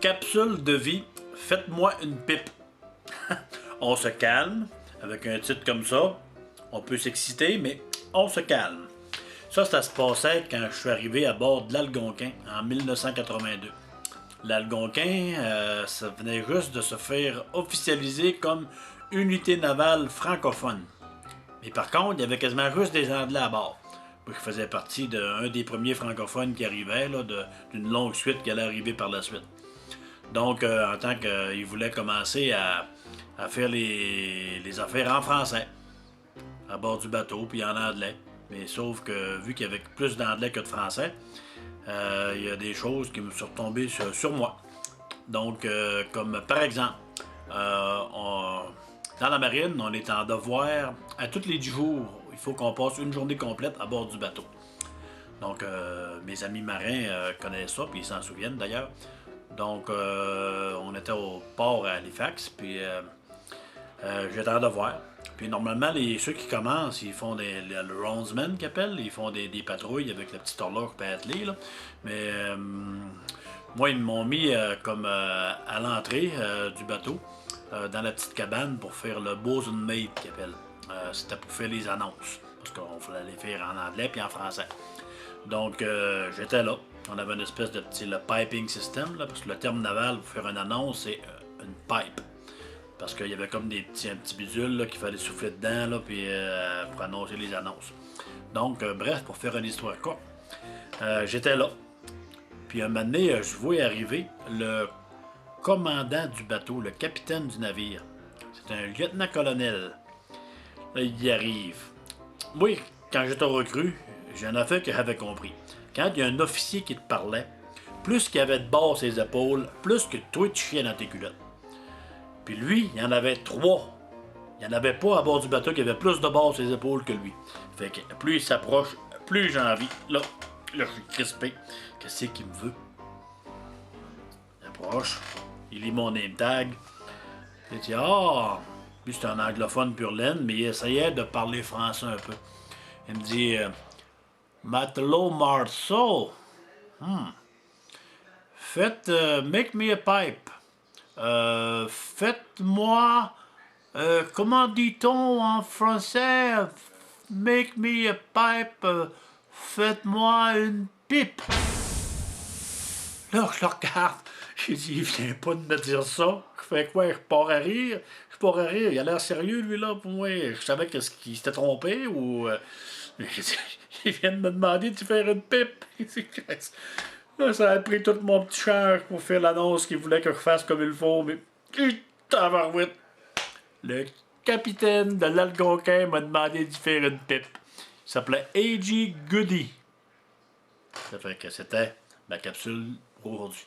Capsule de vie, faites-moi une pipe. On se calme, avec un titre comme ça. On peut s'exciter, mais on se calme. Ça se passait quand je suis arrivé à bord de l'Algonquin en 1982. L'Algonquin, ça venait juste de se faire officialiser comme unité navale francophone. Mais par contre, il y avait quasiment juste des Anglais à bord. Moi, je faisais partie d'un des premiers francophones qui arrivait, d'une longue suite qui allait arriver par la suite. Donc, en tant qu'il voulait commencer à faire les affaires en français, à bord du bateau, puis en anglais. Mais sauf que, vu qu'il y avait plus d'anglais que de français, il y a des choses qui me sont retombées sur moi. Donc, comme par exemple, dans la marine, on est en devoir, à tous les 10 jours, il faut qu'on passe une journée complète à bord du bateau. Donc, mes amis marins connaissent ça, puis ils s'en souviennent d'ailleurs. Donc, on était au port à Halifax, puis j'étais en devoir. Puis normalement, ceux qui commencent, ils font le roundsman qu'ils appellent, ils font des patrouilles avec la petite horloge pour atteler, là. Mais moi, ils m'ont mis comme à l'entrée du bateau, dans la petite cabane pour faire le bosun mate qu'ils appellent. C'était pour faire les annonces, parce qu'on voulait les faire en anglais puis en français. Donc, j'étais là. On avait une espèce de petit piping system, là, parce que le terme naval pour faire une annonce, c'est une pipe. Parce qu'il y avait comme un petit bidule qu'il fallait souffler dedans là, puis, pour annoncer les annonces. Donc, bref, pour faire une histoire courte, j'étais là. Puis un moment donné, je vois arriver le commandant du bateau, le capitaine du navire. C'est un lieutenant-colonel. Là, il y arrive. Moi, quand j'étais recrue, j'ai une affaire que j'avais compris. Quand il y a un officier qui te parlait, plus qu'il avait de bord ses épaules, plus que toi tu chiais dans tes culottes. Puis lui, il y en avait 3. Il n'y en avait pas à bord du bateau qui avait plus de bord ses épaules que lui. Fait que plus il s'approche, plus j'ai envie. Là, je suis crispé. Qu'est-ce qu'il me veut? Il approche, il lit mon name tag. Il dit lui c'est un anglophone pur laine, mais il essayait de parler français un peu. Il me dit Matelot Marceau, faites make me a pipe. Faites-moi, comment dit-on en français? Make me a pipe. Faites-moi une pipe. Là, je le regarde. J'ai dit, il vient pas de me dire ça. Je fais quoi? Je pars à rire. Il a l'air sérieux, lui, là, pour moi. Je savais qu'il s'était trompé ou. Il vient de me demander de faire une pipe. Là, ça a pris tout mon petit charge pour faire l'annonce qu'il voulait que je fasse comme il faut, mais. Tabarouette! Le capitaine de l'Algonquin m'a demandé d'y faire une pipe. Il s'appelait A.G. Goody. Ça fait que c'était ma capsule pour aujourd'hui.